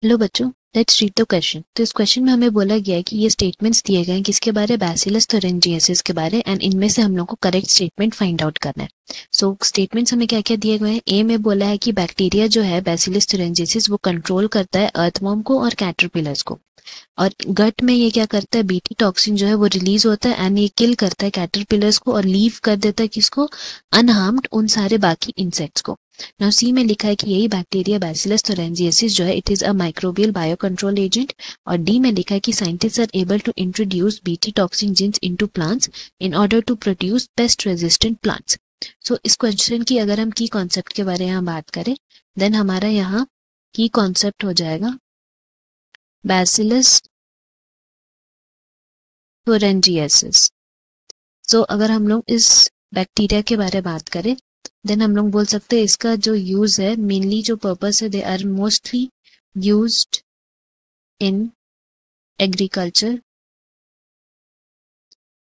Hello बच्चों, let's read the question. तो इस क्वेश्चन में हमें बोला गया है कि ये स्टेटमेंट्स दिए गए हैं किसके बारे, बैसिलस thuringiensis के बारे, एंड इनमें से हम लोग को करेक्ट स्टेटमेंट फाइंड आउट करना है। सो स्टेटमेंट्स हमें क्या क्या दिए गए हैं। ए में बोला है कि बैक्टीरिया जो है बैसिलस thuringiensis वो कंट्रोल करता है अर्थवॉर्म को और कैटरपिलर्स को, और गट में ये क्या करता है, बीटी टॉक्सिन जो है वो रिलीज होता है एंड ये किल करता है कैटरपिलर्स को और लीव कर देता है किसको, अनहार्म्ड उन सारे बाकी इंसेक्ट्स को। नाउ सी में लिखा है कि यही बैक्टीरिया बैसिलस thuringiensis जो है it is a microbial biocontrol agent, और डी में लिखा है कि scientist are able to introduce BT toxin genes into plants in order to produce pest resistant plants. So इस क्वेश्चन की अगर हम की कॉन्सेप्ट के बारे में बात करें, देन हमारा यहाँ की कॉन्सेप्ट हो जाएगा बैसिलस thuringiensis। सो अगर हम लोग इस बैक्टीरिया के बारे में बात करें, देन हम लोग बोल सकते हैं इसका जो यूज है, मेनली जो पर्पस है, they are mostly used in agriculture,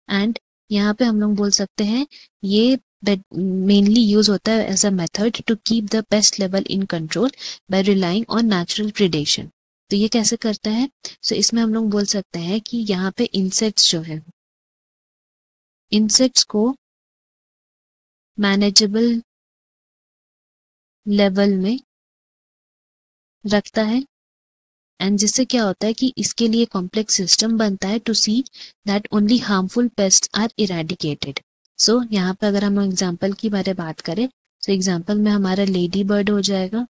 and यहाँ पे हम लोग बोल सकते हैं ये मेनली यूज होता है as a method to keep the pest level in control by relying on natural predation. तो ये कैसे करता है, सो इसमें हम लोग बोल सकते हैं कि यहाँ पे इंसेक्ट्स जो है, इंसेक्ट्स को मैनेजेबल लेवल में रखता है, एंड जिससे क्या होता है कि इसके लिए कॉम्प्लेक्स सिस्टम बनता है to see that only harmful pest are eradicated. So यहाँ पे अगर हम एग्जांपल की बारे में बात करें, तो एग्जांपल में हमारा लेडी बर्ड हो जाएगा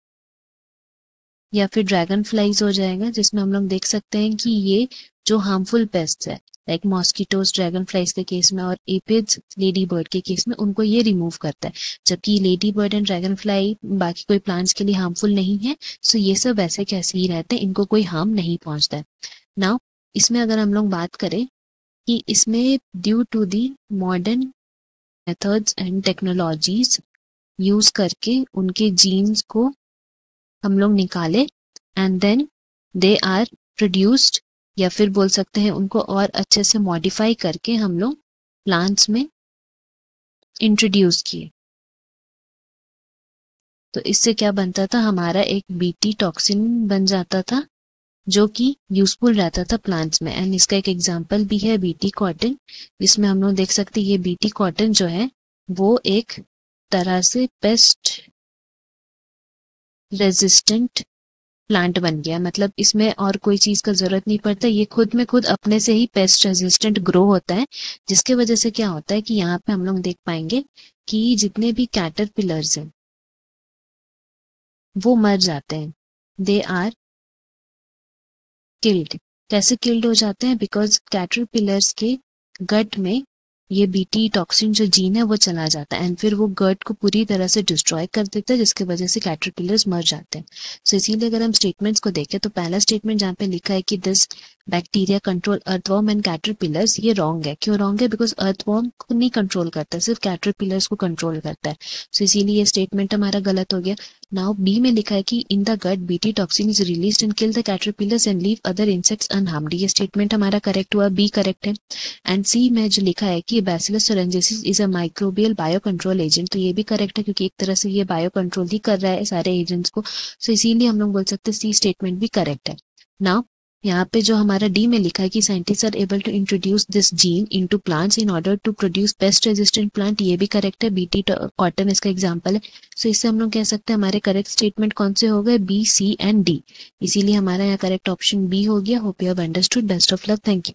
या फिर ड्रैगन फ्लाइज हो जाएगा, जिसमें हम लोग देख सकते हैं कि ये जो हार्मफुल पेस्ट है लाइक मॉस्किटोज ड्रैगन फ्लाइज के केस में और एपिड्स लेडी बर्ड के केस में, उनको ये रिमूव करता है, जबकि lady bird and dragon fly बाकी कोई प्लांट्स के लिए हार्मफुल नहीं है। सो ये सब वैसे कैसे ही रहते हैं, इनको कोई हार्म नहीं पहुंचता है। नाउ इसमें अगर हम लोग बात करें कि इसमें due to the modern methods and technologies use करके उनके जीन्स को हम लोग निकाले and then they are produced, या फिर बोल सकते हैं उनको और अच्छे से मॉडिफाई करके हम लोग प्लांट्स में इंट्रोड्यूस किए। तो इससे क्या बनता था, हमारा एक बीटी टॉक्सिन बन जाता था जो कि यूजफुल रहता था प्लांट्स में। एंड इसका एक एग्जांपल भी है बीटी कॉटन, जिसमें हम लोग देख सकते हैं ये बीटी कॉटन जो है वो एक तरह से पेस्ट रेजिस्टेंट प्लांट बन गया, मतलब इसमें और कोई चीज का जरूरत नहीं पड़ता, ये खुद में खुद अपने से ही पेस्ट रेजिस्टेंट ग्रो होता है, जिसके वजह से क्या होता है कि यहाँ पे हम लोग देख पाएंगे कि जितने भी कैटरपिलर्स हैं वो मर जाते हैं, दे आर किल्ड। कैसे किल्ड हो जाते हैं, बिकॉज कैटरपिलर्स के गट में ये बीटी टॉक्सिन जो जीन है वो चला जाता है एंड फिर वो गट को पूरी तरह से डिस्ट्रॉय कर देता है, जिसकी वजह से कैटरपिलर्स मर जाते हैं। सो इसीलिए अगर हम स्टेटमेंट्स को देखें तो पहला स्टेटमेंट जहाँ पे लिखा है कि this bacteria control earthworm and caterpillars, ये रॉन्ग है। क्यों रॉन्ग है, बिकॉज अर्थवॉर्म को नहीं कंट्रोल करता, सिर्फ कैटरपिलर्स को कंट्रोल करता है। सो इसीलिए ये स्टेटमेंट हमारा गलत हो गया। नाउ बी में लिखा है कि in the gut BT toxin is released and kill the caterpillars and leave other insects unharmed, ये स्टेटमेंट हमारा करेक्ट हुआ, बी करेक्ट है। एंड सी में जो लिखा है कि bacillus thuringiensis is a microbial biocontrol agent, तो ये भी करेक्ट है क्योंकि एक तरह से ये बायो कंट्रोल ही कर रहा है सारे एजेंट्स को। सो इसीलिए हम लोग बोल सकते हैं सी स्टेटमेंट भी करेक्ट है। नाउ यहाँ पे जो हमारा डी में लिखा है कि scientist are able to introduce this gene into plants in order to produce pest resistant plant, ये भी करेक्ट है, बीटी कॉटन इसका एग्जांपल है। सो इससे हम लोग कह सकते हैं हमारे करेक्ट स्टेटमेंट कौन से हो गए, बी, सी एंड डी। इसीलिए हमारा यहाँ करेक्ट ऑप्शन बी हो गया। Hope you have understood. Best of luck. Thank you.